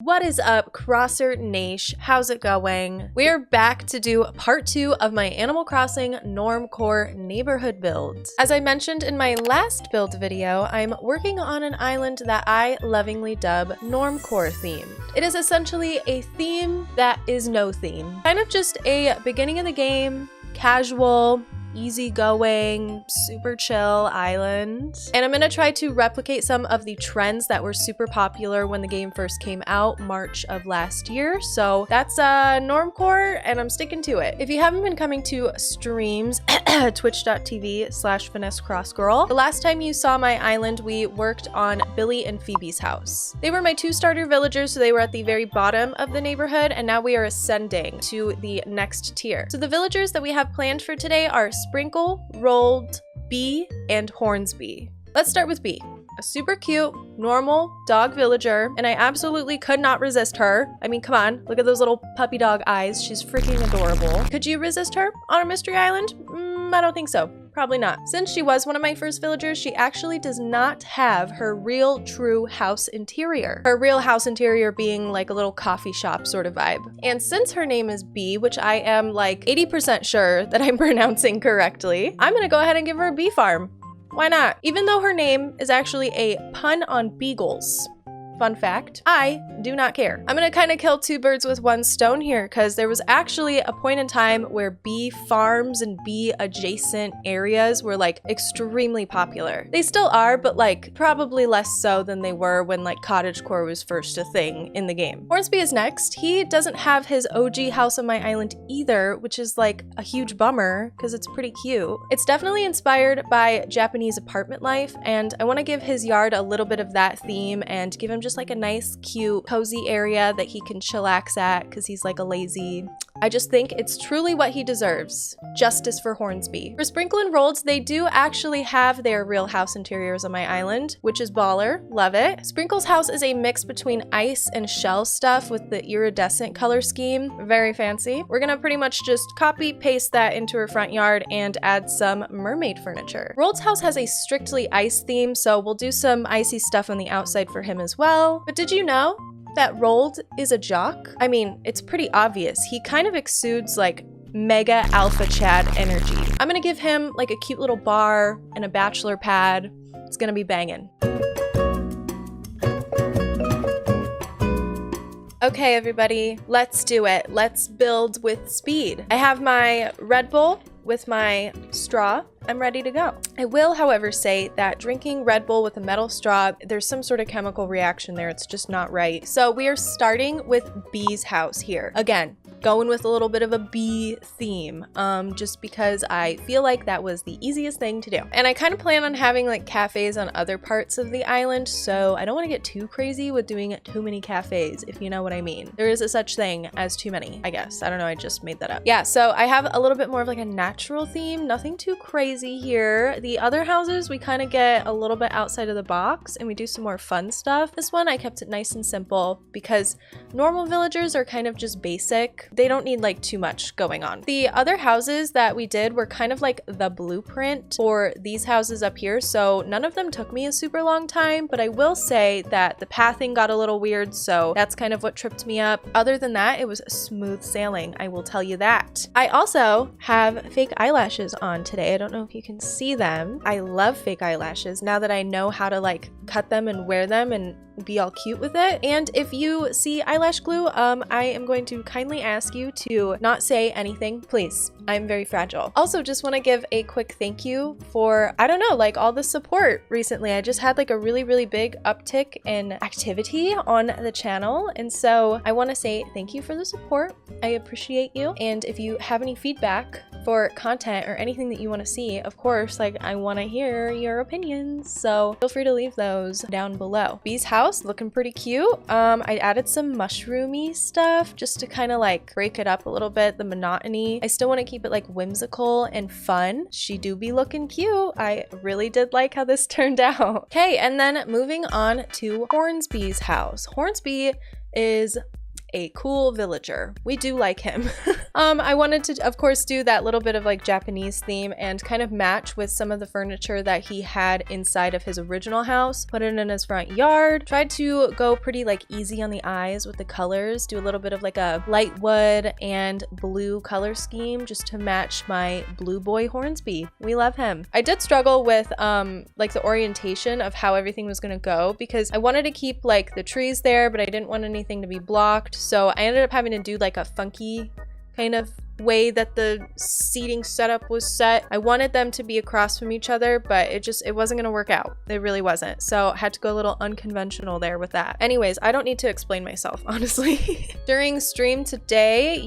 What is up, Crosser Nation? How's it going? We are back to do part 2 of my Animal Crossing normcore neighborhood build. As I mentioned in my last build video, I'm working on an island that I lovingly dub normcore themed. It is essentially a theme that is no theme. Kind of just a beginning of the game, casual, easygoing, super chill island. And I'm gonna try to replicate some of the trends that were super popular when the game first came out, March of last year. So that's normcore, and I'm sticking to it. If you haven't been coming to streams, twitch.tv/finessecrossgirl, the last time you saw my island, we worked on Billy and Phoebe's house. They were my 2 starter villagers, so they were at the very bottom of the neighborhood, and now we are ascending to the next tier. So the villagers that we have planned for today are Sprinkle, Rolled, Bee, and Hornsby. Let's start with Bee. A super cute, normal dog villager, and I absolutely could not resist her. I mean, come on, look at those little puppy dog eyes. She's freaking adorable. Could you resist her on a mystery island? I don't think so. Probably not. Since she was one of my first villagers, she actually does not have her real, true house interior. Her real house interior being like a little coffee shop sort of vibe. And since her name is Bee, which I am like 80% sure that I'm pronouncing correctly, I'm gonna go ahead and give her a bee farm. Why not? Even though her name is actually a pun on beagles. Fun fact, I do not care. I'm gonna kind of kill 2 birds with 1 stone here, because there was actually a point in time where bee farms and bee adjacent areas were like extremely popular. They still are, but like probably less so than they were when like cottagecore was first a thing in the game. Hornsby is next. He doesn't have his OG house on my island either, which is like a huge bummer because it's pretty cute. It's definitely inspired by Japanese apartment life, and I want to give his yard a little bit of that theme and give him just like a nice, cute, cozy area that he can chillax at because he's like a lazy. I just think it's truly what he deserves. Justice for Hornsby. For Sprinkle and Rolled, they do actually have their real house interiors on my island, which is baller. Love it. Sprinkle's house is a mix between ice and shell stuff with the iridescent color scheme. Very fancy. We're gonna pretty much just copy paste that into her front yard and add some mermaid furniture. Rolled's house has a strictly ice theme, so we'll do some icy stuff on the outside for him as well. But did you know that Rolled is a jock? I mean, it's pretty obvious. He kind of exudes like mega alpha Chad energy. I'm gonna give him like a cute little bar and a bachelor pad. It's gonna be banging. Okay, everybody, let's do it. Let's build with speed. I have my Red Bull with my straw. I'm ready to go. I will, however, say that drinking Red Bull with a metal straw, there's some sort of chemical reaction there. It's just not right. So we are starting with Bee's house here. Again, going with a little bit of a bee theme, just because I feel like that was the easiest thing to do. And I kind of plan on having like cafes on other parts of the island, so I don't want to get too crazy with doing too many cafes, if you know what I mean. There is a such thing as too many, I guess. I don't know, I just made that up. Yeah, so I have a little bit more of like a natural theme, nothing too crazy here. The other houses, we kind of get a little bit outside of the box and we do some more fun stuff. This one, I kept it nice and simple because normal villagers are kind of just basic. They don't need like too much going on. The other houses that we did were kind of like the blueprint for these houses up here, so none of them took me a super long time, but I will say that the pathing got a little weird, so that's kind of what tripped me up. Other than that, it was smooth sailing, I will tell you that. I also have fake eyelashes on today. I don't know if you can see them. I love fake eyelashes now that I know how to like cut them and wear them and be all cute with it. And if you see eyelash glue, I am going to kindly ask you to not say anything, please. I'm very fragile. Also, just want to give a quick thank you for, I don't know, like all the support recently. I just had like a really big uptick in activity on the channel, and so I want to say thank you for the support. I appreciate you, and if you have any feedback for content or anything that you want to see, of course, like I want to hear your opinions, so feel free to leave those down below. Bee's house looking pretty cute. I added some mushroomy stuff just to kind of like break it up a little bit, the monotony. I still want to keep it like whimsical and fun. She do be looking cute. I really did like how this turned out. Okay, and then moving on to Hornsby's house. Hornsby is a cool villager. We do like him. I wanted to, of course, do that little bit of like Japanese theme and kind of match with some of the furniture that he had inside of his original house. Put it in his front yard. Tried to go pretty like easy on the eyes with the colors. Do a little bit of like a light wood and blue color scheme just to match my blue boy Hornsby. We love him. I did struggle with like the orientation of how everything was gonna go because I wanted to keep like the trees there, but I didn't want anything to be blocked. So I ended up having to do like a funky kind of way that the seating setup was set. I wanted them to be across from each other, but it wasn't gonna work out. It really wasn't. So I had to go a little unconventional there with that. Anyways, I don't need to explain myself, honestly. During stream today,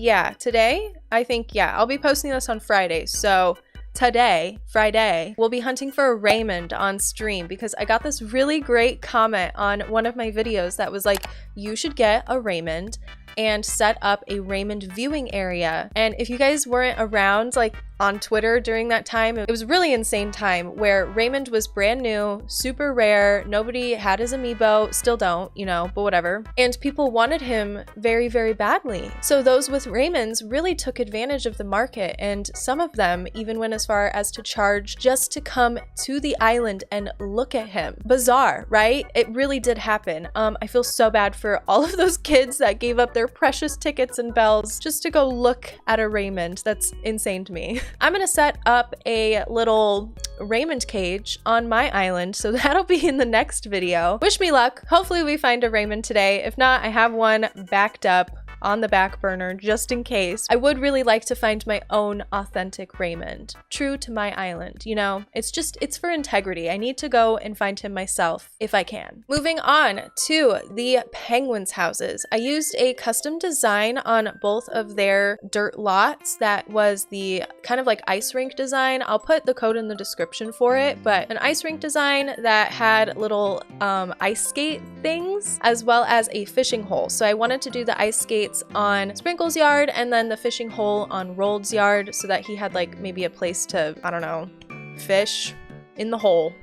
I think, I'll be posting this on Friday. So today, Friday, we'll be hunting for a Raymond on stream because I got this really great comment on one of my videos that was like, you should get a Raymond and set up a Raymond viewing area. And if you guys weren't around like on Twitter during that time, it was a really insane time where Raymond was brand new, super rare, nobody had his amiibo, still don't, you know, but whatever. And people wanted him very, very badly. So those with Raymonds really took advantage of the market, and some of them even went as far as to charge just to come to the island and look at him. Bizarre, right? It really did happen. I feel so bad for all of those kids that gave up their precious tickets and bells just to go look at a Raymond. That's insane to me. I'm gonna set up a little Raymond cage on my island, so that'll be in the next video. Wish me luck. Hopefully we find a Raymond today. If not, I have one backed up on the back burner just in case. I would really like to find my own authentic Raymond, true to my island, you know? It's for integrity. I need to go and find him myself if I can. Moving on to the penguins' houses. I used a custom design on both of their dirt lots that was the kind of like ice rink design. I'll put the code in the description for it, but an ice rink design that had little ice skate things as well as a fishing hole. So I wanted to do the ice skates on Sprinkle's yard and then the fishing hole on Rolled's yard so that he had like maybe a place to, I don't know, fish in the hole.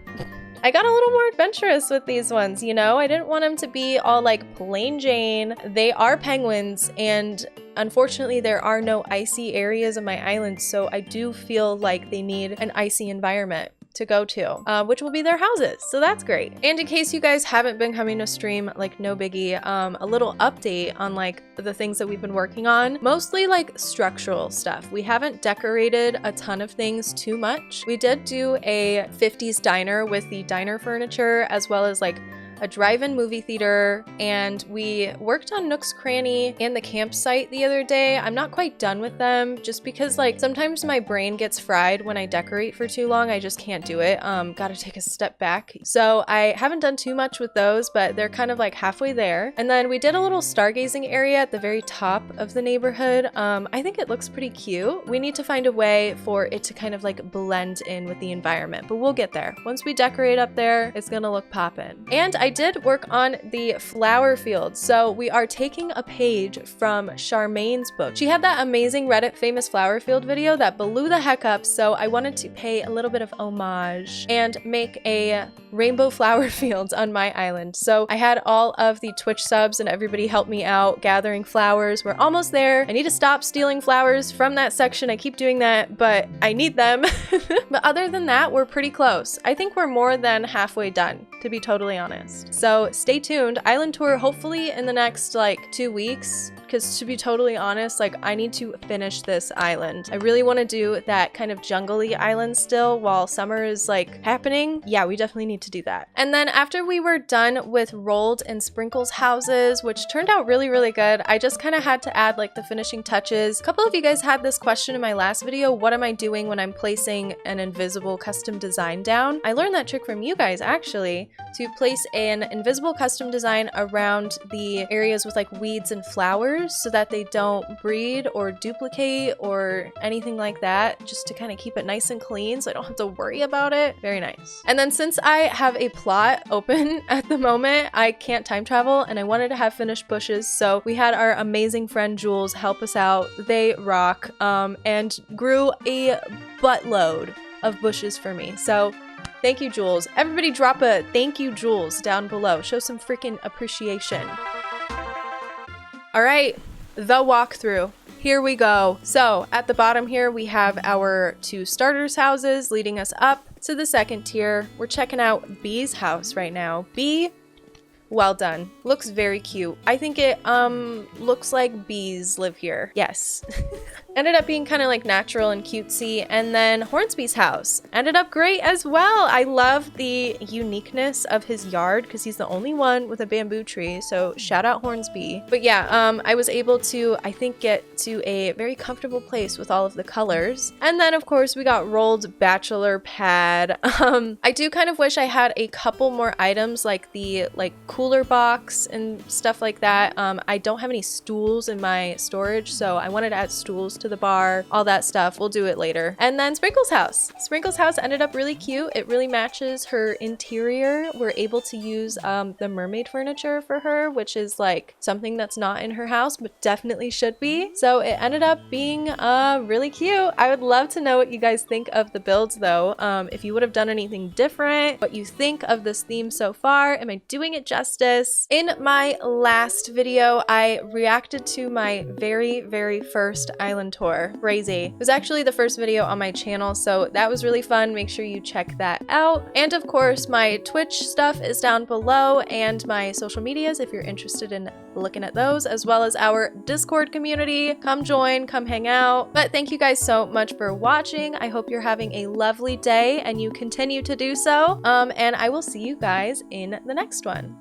I got a little more adventurous with these ones, you know? I didn't want them to be all like plain Jane. They are penguins, and unfortunately there are no icy areas of my island, so I do feel like they need an icy environment to go to, which will be their houses. So that's great. And in case you guys haven't been coming to stream, like no biggie, a little update on like the things that we've been working on, mostly like structural stuff. We haven't decorated a ton of things too much. We did do a 50s diner with the diner furniture as well as like a drive-in movie theater, and we worked on Nook's Cranny and the campsite the other day. I'm not quite done with them just because like sometimes my brain gets fried when I decorate for too long. I just can't do it. Gotta take a step back. So I haven't done too much with those, but they're kind of like halfway there. And then we did a little stargazing area at the very top of the neighborhood. I think it looks pretty cute. We need to find a way for it to kind of like blend in with the environment, but we'll get there. Once we decorate up there, it's gonna look poppin'. And I did work on the flower field. So we are taking a page from Charmaine's book. She had that amazing Reddit famous flower field video that blew the heck up. So I wanted to pay a little bit of homage and make a rainbow flower fields on my island. So I had all of the Twitch subs and everybody help me out gathering flowers. We're almost there. I need to stop stealing flowers from that section. I keep doing that, but I need them. But other than that, we're pretty close. I think we're more than halfway done, to be totally honest. So stay tuned. Island tour hopefully in the next like 2 weeks, because to be totally honest, like I need to finish this island. I really want to do that kind of jungly island still while summer is like happening. Yeah, we definitely need to do that. And then after we were done with Rolled and Sprinkle's houses, which turned out really, really good, I just kind of had to add like the finishing touches. A couple of you guys had this question in my last video. What am I doing when I'm placing an invisible custom design down? I learned that trick from you guys actually, to place an invisible custom design around the areas with like weeds and flowers so that they don't breed or duplicate or anything like that, just to kind of keep it nice and clean so I don't have to worry about it. Very nice. And then since I have a plot open at the moment, I can't time travel and I wanted to have finished bushes, so we had our amazing friend Jules help us out. They rock, and grew a buttload of bushes for me. So thank you, Jules. Everybody drop a thank you, Jules, down below. Show some freaking appreciation. All right, the walkthrough. Here we go. So at the bottom here, we have our 2 starters houses leading us up to the 2nd tier. We're checking out B's house right now. B, well done. Looks very cute. I think it looks like bees live here. Yes. Ended up being kind of like natural and cutesy. And then Hornsby's house ended up great as well. I love the uniqueness of his yard because he's the only one with a bamboo tree. So shout out Hornsby. But yeah, I was able to, I think, get to a very comfortable place with all of the colors. And then of course we got rolled bachelor pad. I do kind of wish I had a couple more items like the cooler box and stuff like that. I don't have any stools in my storage, so I wanted to add stools to the bar, all that stuff. We'll do it later. And then Sprinkle's house. Sprinkle's house ended up really cute. It really matches her interior. We're able to use the mermaid furniture for her, which is like something that's not in her house, but definitely should be. So it ended up being really cute. I would love to know what you guys think of the builds though. If you would have done anything different, what you think of this theme so far. Am I doing it justice? In my last video, I reacted to my very first island tour. Crazy. It was actually the first video on my channel, so that was really fun. Make sure you check that out. And of course, my Twitch stuff is down below and my social medias if you're interested in looking at those, as well as our Discord community. Come join, come hang out. But thank you guys so much for watching. I hope you're having a lovely day and you continue to do so. And I will see you guys in the next one.